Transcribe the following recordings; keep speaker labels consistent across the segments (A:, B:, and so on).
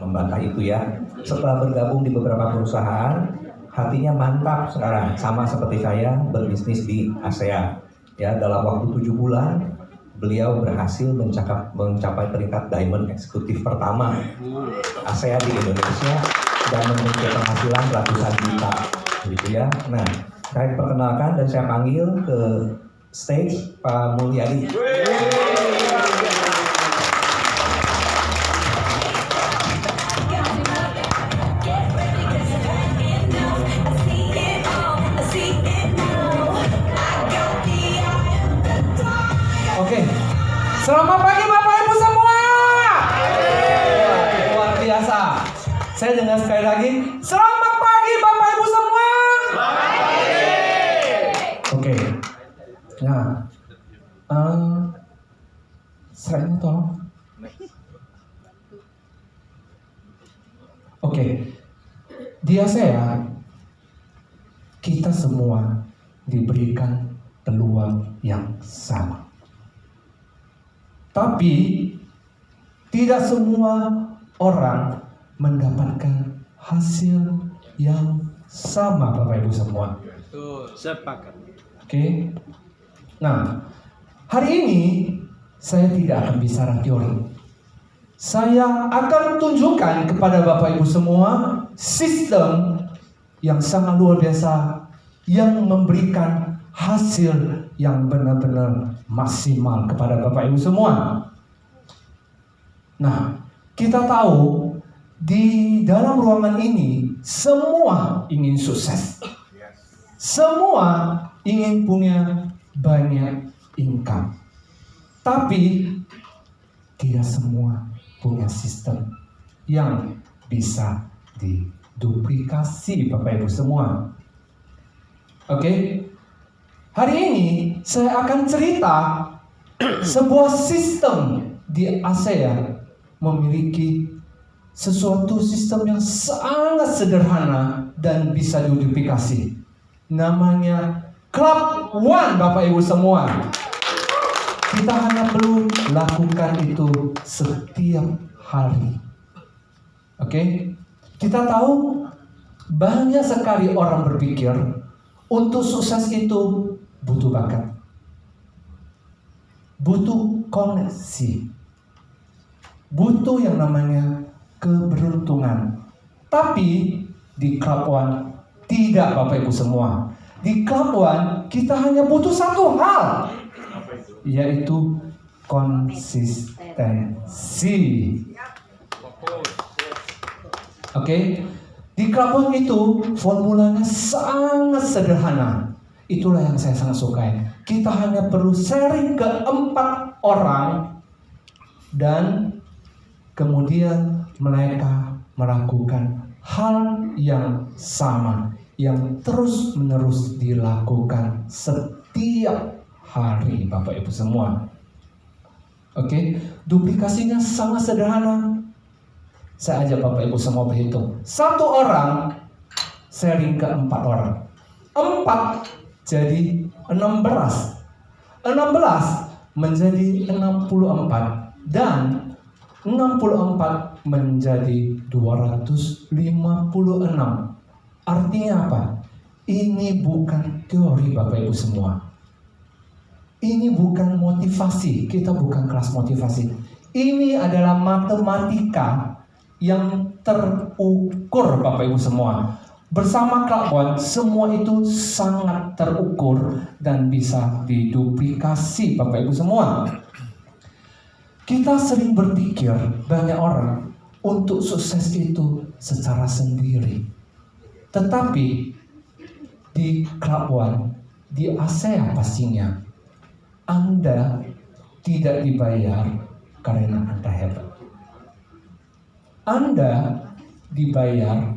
A: membantah itu ya. Setelah bergabung di beberapa perusahaan, hatinya mantap sekarang, sama seperti saya berbisnis di ASEA. Ya, dalam waktu 7 bulan beliau berhasil mencapai peringkat Diamond Eksekutif pertama ASEA di Indonesia dan memiliki penghasilan ratusan juta, gitu ya. Nah, saya perkenalkan dan saya panggil ke stage Pak Mulyadi.
B: Oke, selamat pagi Bapak Ibu semua. Luar biasa. Saya dengar sekali lagi, selamat pagi Bapak Ibu semua. Selamat pagi. Oke, nah, saya tolong. Oke, dia saya, kita semua diberikan peluang yang sama. Tapi tidak semua orang mendapatkan hasil yang sama, Bapak Ibu semua.
C: Sepakat.
B: Oke. Nah, hari ini saya tidak akan bicara teori. Saya akan tunjukkan kepada Bapak Ibu semua sistem yang sangat luar biasa yang memberikan hasil yang benar-benar maksimal kepada Bapak Ibu semua. Nah, kita tahu di dalam ruangan ini semua ingin sukses. Semua ingin punya banyak income. Tapi tidak semua punya sistem yang bisa diduplikasi Bapak Ibu semua. Oke? Hari ini saya akan cerita sebuah sistem di ASEA memiliki sesuatu sistem yang sangat sederhana dan bisa diduplikasi. Namanya Club One, Bapak Ibu semua. Kita hanya perlu lakukan itu setiap hari. Oke? Kita tahu banyak sekali orang berpikir untuk sukses itu butuh bakat, butuh koneksi, butuh yang namanya keberuntungan. Tapi di Club One tidak, Bapak Ibu semua. Di Club One kita hanya butuh satu hal, yaitu konsistensi. Oke? Di Club One itu formulanya sangat sederhana. Itulah yang saya sangat sukai. Kita hanya perlu sharing ke 4 orang dan kemudian mereka melakukan hal yang sama yang terus-menerus dilakukan setiap hari, Bapak Ibu semua. Oke, duplikasinya sangat sederhana. Saya ajak Bapak Ibu semua berhitung. 1 orang sharing ke 4 orang. 4 jadi 16. 16 menjadi 64 dan 64 menjadi 256. Artinya apa? Ini bukan teori, Bapak Ibu semua. Ini bukan motivasi. Kita bukan kelas motivasi. Ini adalah matematika yang terukur, Bapak Ibu semua. Bersama Club One, semua itu sangat terukur dan bisa diduplikasi, Bapak Ibu semua. Kita sering berpikir, banyak orang, untuk sukses itu secara sendiri. Tetapi di Club One, di ASEA pastinya, Anda tidak dibayar karena Anda hebat. Anda dibayar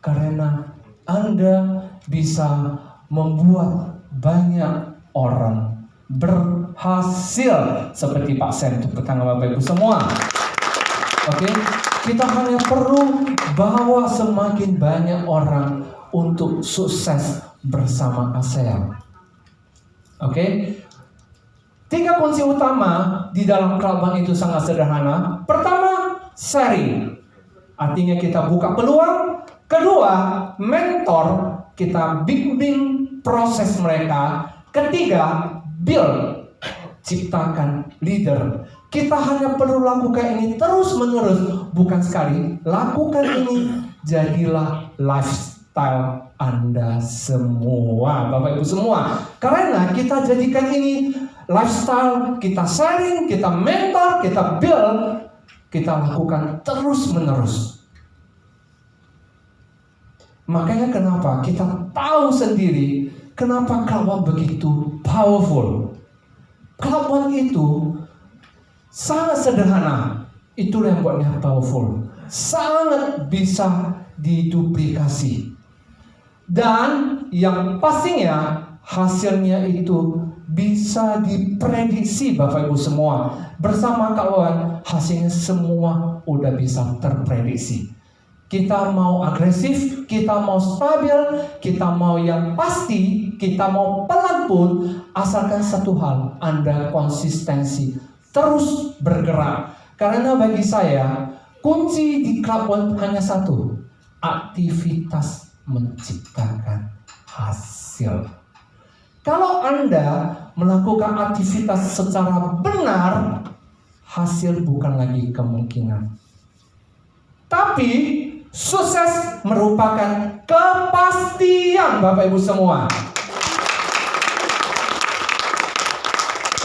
B: karena Anda bisa membuat banyak orang berhasil seperti Pak Sam, tepuk tangan Bapak Ibu semua. Oke, kita hanya perlu bawa semakin banyak orang untuk sukses bersama ASEA. Oke, 3 kunci utama di dalam Club One itu sangat sederhana. Pertama, sharing. artinya kita buka peluang. Kedua, mentor, kita bimbing proses mereka. Ketiga, build, ciptakan leader. Kita hanya perlu lakukan ini terus menerus, bukan sekali. Lakukan ini, jadilah lifestyle Anda semua, Bapak Ibu semua. Karena kita jadikan ini lifestyle, kita sharing, kita mentor, kita build, kita lakukan terus menerus. Makanya kenapa kita tahu sendiri kenapa Club One begitu powerful. Club One itu sangat sederhana. Itulah yang buatnya powerful. Sangat bisa diduplikasi. Dan yang pastinya hasilnya itu bisa diprediksi, Bapak Ibu semua. Bersama kawan, hasilnya semua udah bisa terprediksi. Kita mau agresif, kita mau stabil, kita mau yang pasti, kita mau pelan pun, asalkan satu hal, Anda konsistensi, terus bergerak. Karena bagi saya, kunci di Club One hanya satu, aktivitas menciptakan hasil. Kalau Anda melakukan aktivitas secara benar, hasil bukan lagi kemungkinan. Tapi sukses merupakan kepastian, Bapak Ibu semua.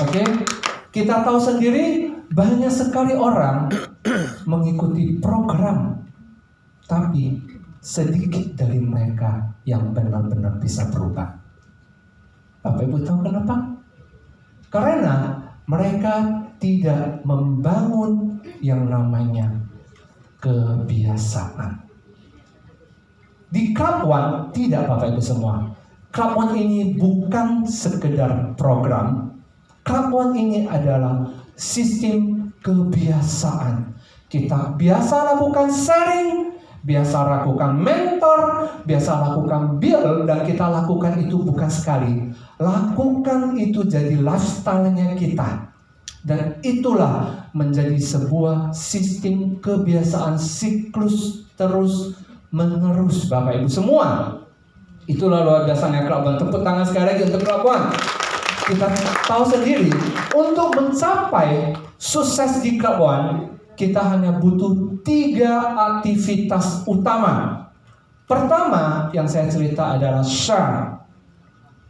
B: Oke, kita tahu sendiri banyak sekali orang mengikuti program, tapi sedikit dari mereka yang benar-benar bisa berubah. Bapak Ibu tahu kenapa? Karena mereka tidak membangun yang namanya kebiasaan. Di Club One tidak, Bapak Ibu semua. Club One ini bukan sekedar program. Club One ini adalah sistem kebiasaan. Kita biasa lakukan sharing, biasa lakukan mentor, biasa lakukan build, dan kita lakukan itu bukan sekali. Lakukan itu jadi lifestyle-nya kita. Dan itulah menjadi sebuah sistem kebiasaan siklus terus menerus, Bapak Ibu semua. Itulah luar biasanya Club One. Tepuk tangan sekali lagi untuk Club One. Kita tahu sendiri, untuk mencapai sukses di Club One, kita hanya butuh 3 aktivitas utama. Pertama yang saya cerita adalah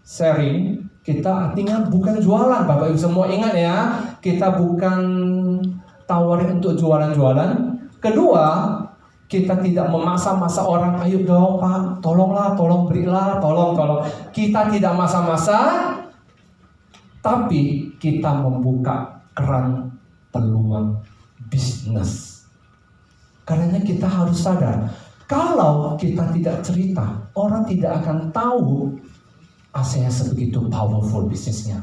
B: sharing. Kita artinya bukan jualan, Bapak Ibu semua, ingat ya, kita bukan tawarin untuk jualan-jualan. Kedua, kita tidak memaksa-masa orang, ayo dong Pak, tolonglah, tolong berilah, tolong. Kita tidak masa-masa, tapi kita membuka keran peluang bisnis. Karena kita harus sadar, kalau kita tidak cerita, orang tidak akan tahu ASEA sebegitu powerful bisnisnya.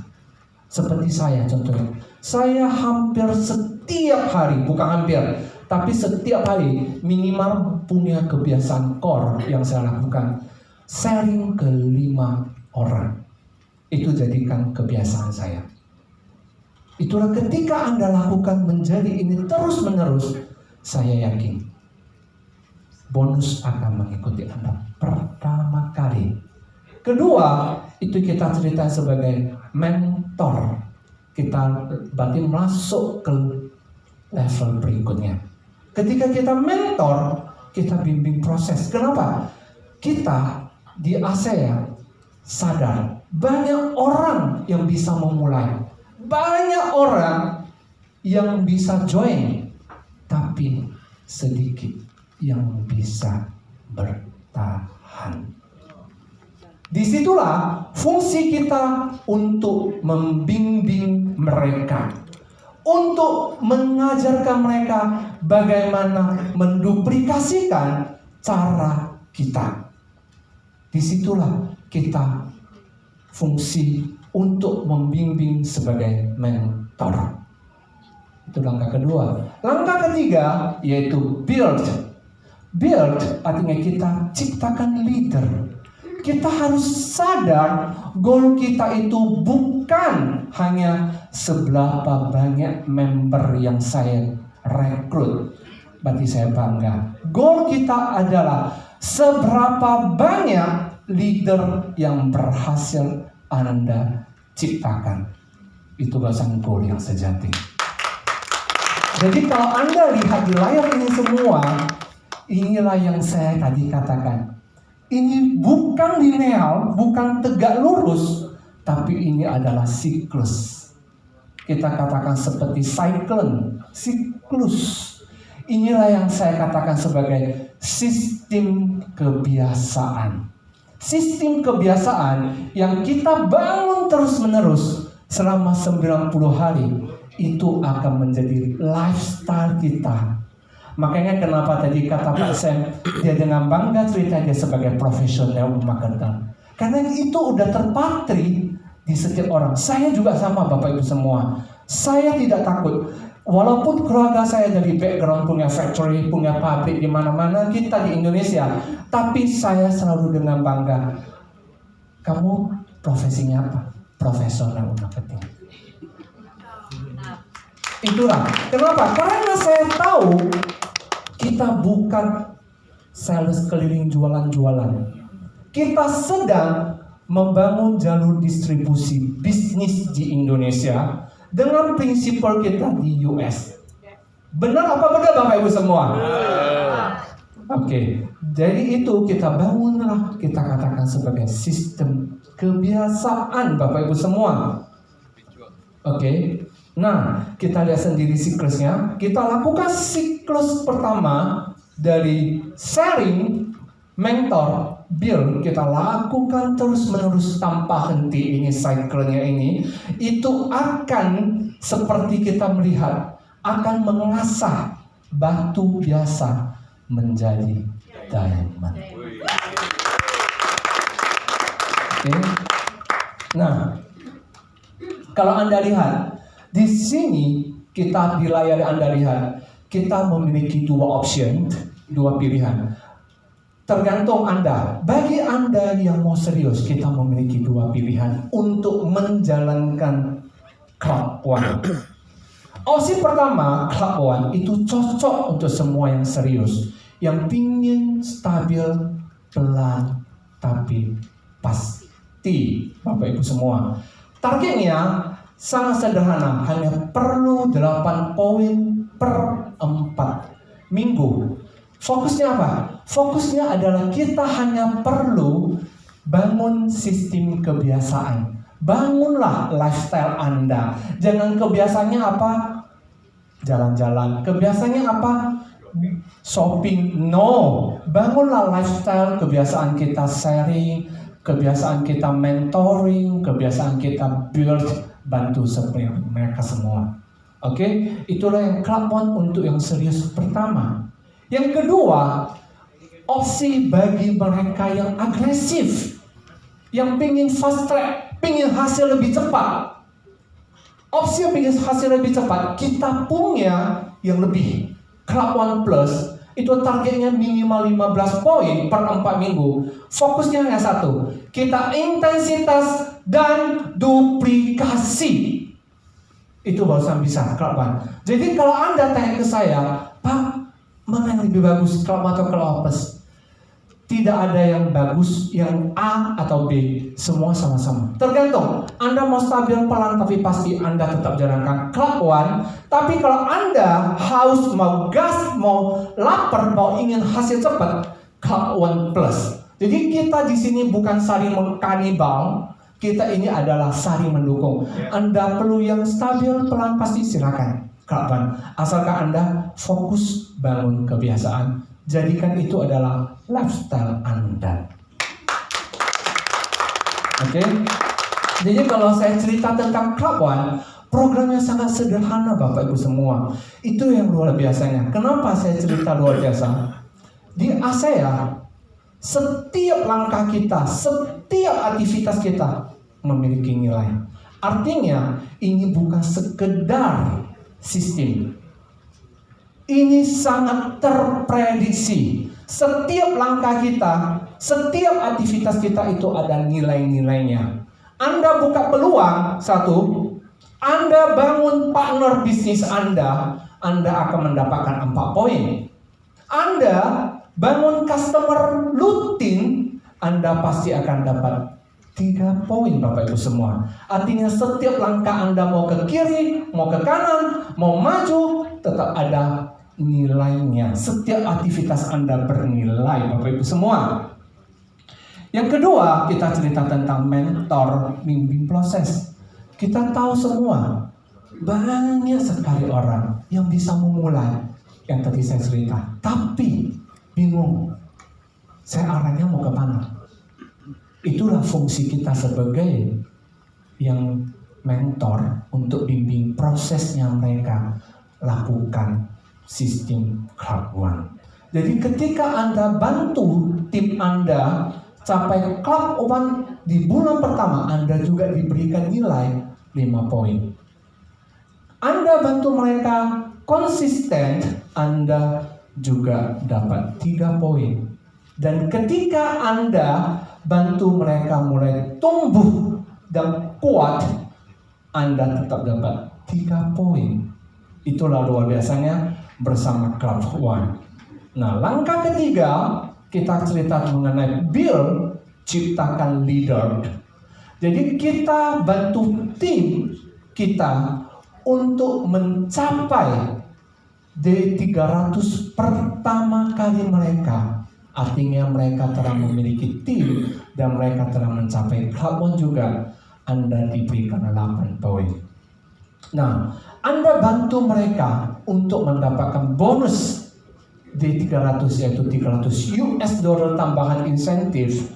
B: Seperti saya contohnya, saya hampir setiap hari, bukan hampir, tapi setiap hari minimal punya kebiasaan core yang saya lakukan, sharing ke 5 orang. Itu jadikan kebiasaan saya. Itulah ketika Anda lakukan menjadi ini terus menerus, saya yakin bonus akan mengikuti Anda pertama kali. Kedua, itu kita cerita sebagai mentor. Kita berarti masuk ke level berikutnya. Ketika kita mentor, kita bimbing proses. Kenapa? Kita di ASEA sadar banyak orang yang bisa memulai, banyak orang yang bisa join, tapi sedikit yang bisa bertahan. Disitulah fungsi kita untuk membimbing mereka, untuk mengajarkan mereka bagaimana menduplikasikan cara kita. Disitulah kita fungsi untuk membimbing sebagai mentor. Itu langkah kedua. Langkah ketiga yaitu build. Build artinya kita ciptakan leader. Kita harus sadar goal kita itu bukan hanya seberapa banyak member yang saya rekrut. berarti saya bangga. Goal kita adalah seberapa banyak leader yang berhasil Anda ciptakan. Itu bahasa goal yang sejati. Jadi kalau Anda lihat di layar ini semua, inilah yang saya tadi katakan. Ini bukan linear, bukan tegak lurus, tapi ini adalah siklus. Kita katakan seperti siklus. Inilah yang saya katakan sebagai sistem kebiasaan. Sistem kebiasaan yang kita bangun terus-menerus selama 90 hari itu akan menjadi lifestyle kita. Makanya kenapa tadi kata Pak Sam, dia dengan bangga cerita dia sebagai profesional marketer. Karena itu udah terpatri di setiap orang. Saya juga sama Bapak Ibu semua. Saya tidak takut. Walaupun keluarga saya dari background punya factory, punya pabrik di mana-mana, kita di Indonesia, tapi saya selalu dengan bangga. Kamu profesinya apa? Profesional marketing. Itulah. Kenapa? Karena saya tahu kita bukan sales keliling jualan-jualan. Kita sedang membangun jalur distribusi bisnis di Indonesia dengan prinsipal kita di US. Benar apa benar Bapak Ibu semua? Oke. Jadi itu kita bangunlah, kita katakan sebagai sistem kebiasaan Bapak Ibu semua. Oke. Nah, kita lihat sendiri siklusnya. Kita lakukan siklus pertama dari sharing, mentor, build. Kita lakukan terus-menerus tanpa henti. Ini cycle-nya ini. Itu akan seperti kita melihat, akan mengasah batu biasa menjadi diamond. Oke. Nah, kalau Anda lihat di sini, kita di layar Anda lihat, kita memiliki dua option, dua pilihan. Tergantung Anda. Bagi Anda yang mau serius, kita memiliki dua pilihan untuk menjalankan Club One. Opsi pertama, Club One, itu cocok untuk semua yang serius, yang pingin stabil, pelan, tapi pasti. Bapak Ibu semua, targetnya sangat sederhana, hanya perlu 8 poin per 4 minggu. Fokusnya apa? Fokusnya adalah kita hanya perlu bangun sistem kebiasaan. Bangunlah lifestyle Anda. Jangan kebiasaannya apa? Jalan-jalan. Kebiasaannya apa? Shopping. No. Bangunlah lifestyle, kebiasaan kita sharing, kebiasaan kita mentoring, kebiasaan kita build, bantu seperti mereka semua. Oke, itulah yang Club One untuk yang serius pertama. Yang kedua, opsi bagi mereka yang agresif, yang pingin fast track, pingin hasil lebih cepat. Opsi yang pingin hasil lebih cepat, kita punya yang lebih. Club One Plus itu targetnya minimal 15 poin per 4 minggu. Fokusnya hanya satu, kita intensitas dan duplikasi. Itu barusan bisa Club One. Jadi kalau Anda tanya ke saya, Pak, mana yang lebih bagus, Club One atau Club Plus? Tidak ada yang bagus, yang A atau B, semua sama-sama. Tergantung, Anda mau stabil pelan tapi pasti Anda tetap jalankan Club One. Tapi kalau Anda haus, mau gas, mau lapar, mau ingin hasil cepat, Club One Plus. Jadi kita di sini bukan saling mengkanibal, kita ini adalah saling mendukung. Anda perlu yang stabil pelan pasti silakan Club One. Asalkan Anda fokus bangun kebiasaan, jadikan itu adalah lifestyle Anda. Oke? Jadi kalau saya cerita tentang Club One, programnya sangat sederhana Bapak Ibu semua. Itu yang luar biasanya. Kenapa saya cerita luar biasa? Di ASEA, setiap langkah kita, setiap aktivitas kita memiliki nilai. Artinya, ini bukan sekedar sistem. Ini sangat terprediksi. Setiap langkah kita, setiap aktivitas kita itu ada nilai-nilainya. Anda buka peluang, satu, Anda bangun partner bisnis Anda akan mendapatkan 4 poin. Anda bangun customer rutin, Anda pasti akan dapat 3 poin Bapak Ibu semua. Artinya setiap langkah Anda mau ke kiri, mau ke kanan, mau maju, tetap ada nilainya. Setiap aktivitas Anda bernilai Bapak Ibu semua. Yang kedua, kita cerita tentang mentor bimbing proses. Kita tahu semua, banyak sekali orang yang bisa memulai yang tadi saya cerita, tapi bingung, saya arahnya mau ke mana? Itulah fungsi kita sebagai yang mentor untuk bimbing prosesnya mereka lakukan sistem Club One. Jadi ketika Anda bantu tim Anda capai Club One di bulan pertama, Anda juga diberikan nilai 5 poin. Anda bantu mereka konsisten, Anda juga dapat 3 poin. Dan ketika Anda bantu mereka mulai tumbuh dan kuat, Anda tetap dapat 3 poin. Itulah luar biasanya bersama Club One. Nah, langkah ketiga, kita cerita mengenai build, ciptakan leader. Jadi kita bantu tim kita untuk mencapai D300 pertama kali mereka. Artinya mereka telah memiliki tim dan mereka telah mencapai Club One juga. Anda diberikan 8 poin. Nah, Anda bantu mereka untuk mendapatkan bonus D300 yaitu $300 tambahan insentif.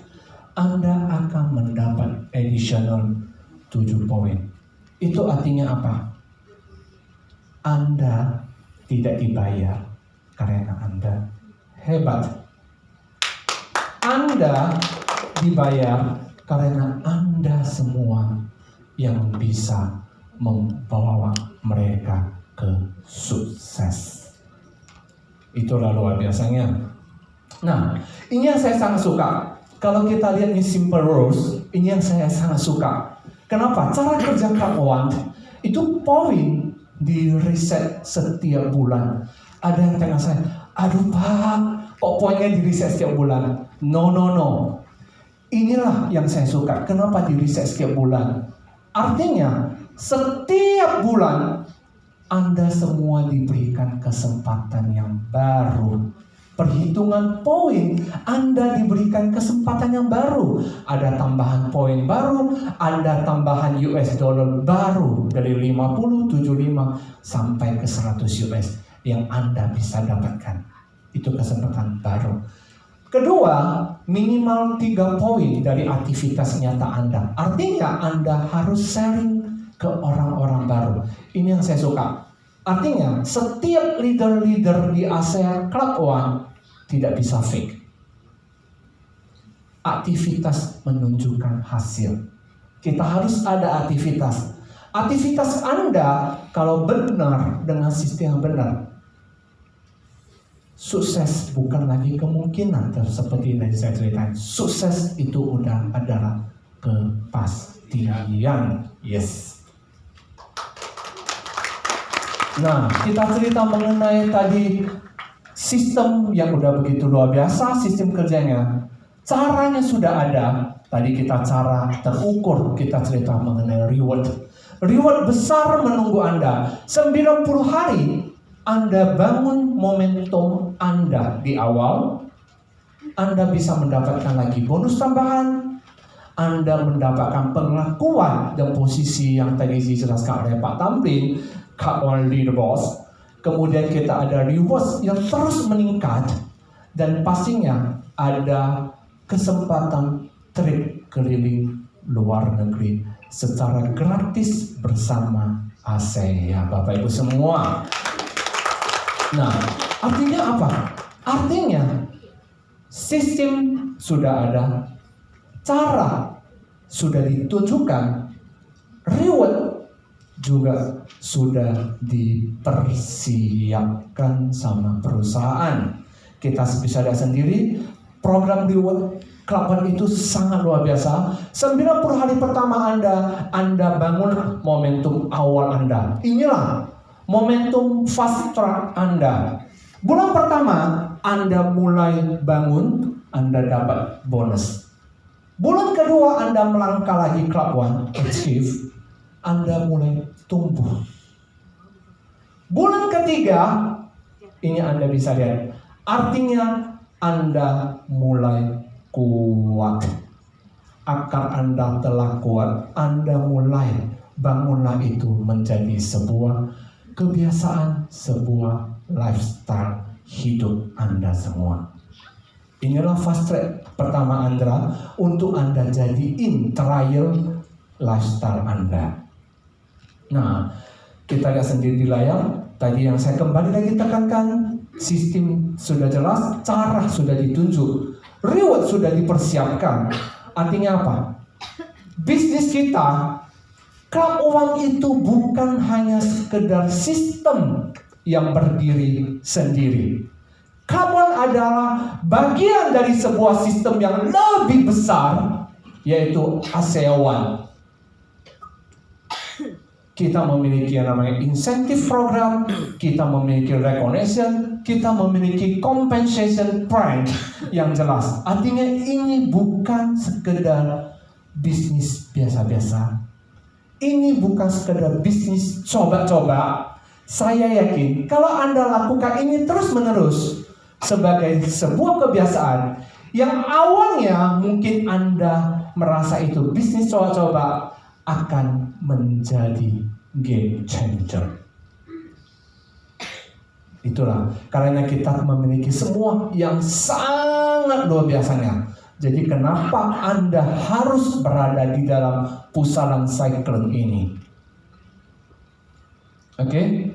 B: Anda akan mendapat additional 7 poin. Itu artinya apa? Anda tidak dibayar karena Anda hebat. Anda dibayar karena Anda semua yang bisa membawa mereka ke sukses. Itulah luar biasanya. Nah, ini yang saya sangat suka. Kalau kita lihat ini simple rules, ini yang saya sangat suka. Kenapa? Cara kerja Club One itu poin di reset setiap bulan. Ada yang tanya saya, aduh Pak, kok poinnya di reset setiap bulan? No. Inilah yang saya suka. Kenapa di reset setiap bulan? Artinya setiap bulan Anda semua diberikan kesempatan yang baru. Perhitungan poin, Anda diberikan kesempatan yang baru. Ada tambahan poin baru, ada tambahan US dollar baru dari 50, 75 sampai ke 100 US yang Anda bisa dapatkan. Itu kesempatan baru. Kedua, minimal 3 poin dari aktivitas nyata Anda. Artinya Anda harus sharing ke orang-orang baru. Ini yang saya suka. Artinya setiap leader-leader di ASEAN Club One tidak bisa fake. Aktivitas menunjukkan hasil. Kita harus ada aktivitas. Aktivitas Anda kalau benar dengan sistem yang benar, sukses bukan lagi kemungkinan seperti yang saya ceritakan. Sukses itu udah adalah kepastian. Yes. Nah, kita cerita mengenai tadi sistem yang udah begitu luar biasa, sistem kerjanya. Caranya sudah ada. Tadi kita cara terukur, kita cerita mengenai reward. Reward besar menunggu Anda. 90 hari Anda bangun momentum Anda di awal. Anda bisa mendapatkan lagi bonus tambahan. Anda mendapatkan pengakuan dan posisi yang tadi dijelaskan oleh Pak Tamrin, Club One Leader Boss. Kemudian kita ada rewards yang terus meningkat. Dan pastinya ada kesempatan trip keliling luar negeri secara gratis bersama ASEA, Bapak Ibu semua. Nah, artinya apa? Artinya sistem sudah ada, cara sudah ditunjukkan, reward juga sudah dipersiapkan sama perusahaan. Kita bisa lihat sendiri, program reward Club One itu sangat luar biasa. 90 hari pertama Anda bangun momentum awal Anda. Inilah momentum fast track Anda. Bulan pertama Anda mulai bangun, Anda dapat bonus. Bulan kedua Anda melangkah lagi Club One, achieve, Anda mulai tumbuh. Bulan ketiga, ini Anda bisa lihat, artinya Anda mulai kuat. Akar Anda telah kuat, Anda mulai bangunlah itu menjadi sebuah kebiasaan, sebuah lifestyle hidup Anda semua. Inilah fast track pertama Anda untuk Anda jadiin trial lifestyle Anda. Nah, kita lihat sendiri di layar. Tadi yang saya kembali lagi tekankan, sistem sudah jelas, cara sudah ditunjuk, reward sudah dipersiapkan. Artinya apa? Bisnis kita, Club One itu bukan hanya sekedar sistem yang berdiri sendiri. Club One adalah bagian dari sebuah sistem yang lebih besar, yaitu ASEA One. Kita memiliki yang namanya incentive program, kita memiliki recognition, kita memiliki compensation plan yang jelas. Artinya ini bukan sekedar bisnis biasa-biasa. Ini bukan sekedar bisnis coba-coba. Saya yakin kalau Anda lakukan ini terus-menerus sebagai sebuah kebiasaan yang awalnya mungkin Anda merasa itu bisnis coba-coba, akan menjadi game changer. Itulah karena kita memiliki semua yang sangat luar biasanya. Jadi kenapa Anda harus berada di dalam pusaran cycling ini? Oke?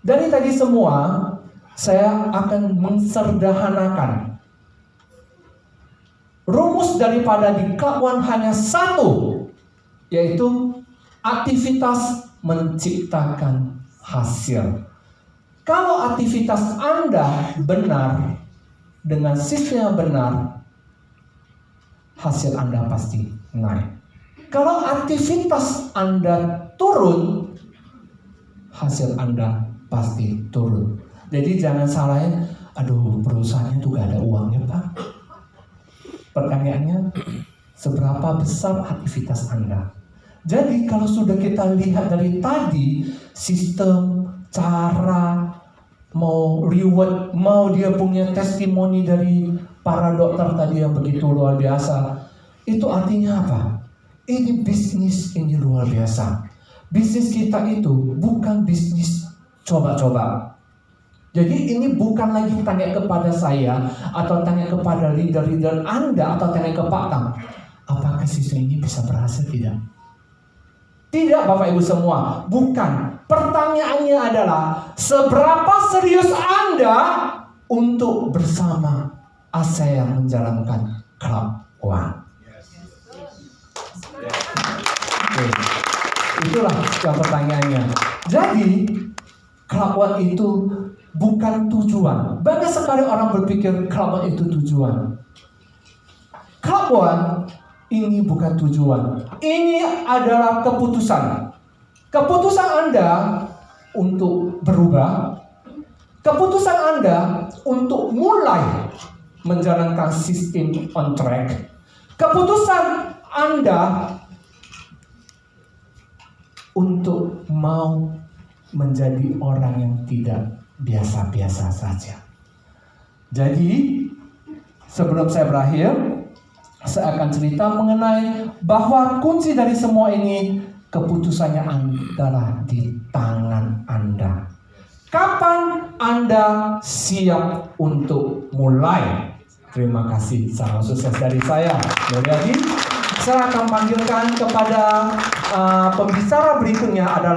B: Dari tadi semua saya akan mensederhanakan. Rumus daripada di Club One hanya satu, yaitu aktivitas menciptakan hasil. Kalau aktivitas Anda benar, dengan sistem yang benar, hasil Anda pasti naik. Kalau aktivitas Anda turun, hasil Anda pasti turun. Jadi jangan salahin, aduh perusahaannya tuh gak ada uangnya Pak. Pertanyaannya, seberapa besar aktivitas Anda? Jadi kalau sudah kita lihat dari tadi, sistem, cara, mau reward, mau dia punya testimoni dari para dokter tadi yang begitu luar biasa, itu artinya apa? Ini bisnis, ini luar biasa. Bisnis kita itu bukan bisnis coba-coba. Jadi ini bukan lagi tanya kepada saya atau tanya kepada leader-leader Anda atau tanya ke Pak Tang, apakah sistem ini bisa berhasil tidak? Tidak Bapak Ibu semua, bukan. Pertanyaannya adalah seberapa serius Anda untuk bersama ASEA menjalankan Club One. Oke. Itulah yang pertanyaannya. Jadi Club One itu bukan tujuan. Banyak sekali orang berpikir Club One itu tujuan. Club One ini bukan tujuan. Ini adalah keputusan. Keputusan Anda untuk berubah. Keputusan Anda untuk mulai menjalankan sistem on track. Keputusan Anda untuk mau menjadi orang yang tidak biasa-biasa saja. Jadi, sebelum saya berakhir, saya akan cerita mengenai bahwa kunci dari semua ini, keputusannya adalah di tangan Anda. Kapan Anda siap untuk mulai? Terima kasih, salam sukses dari saya. Jadi, saya akan panggilkan kepada pembicara berikutnya adalah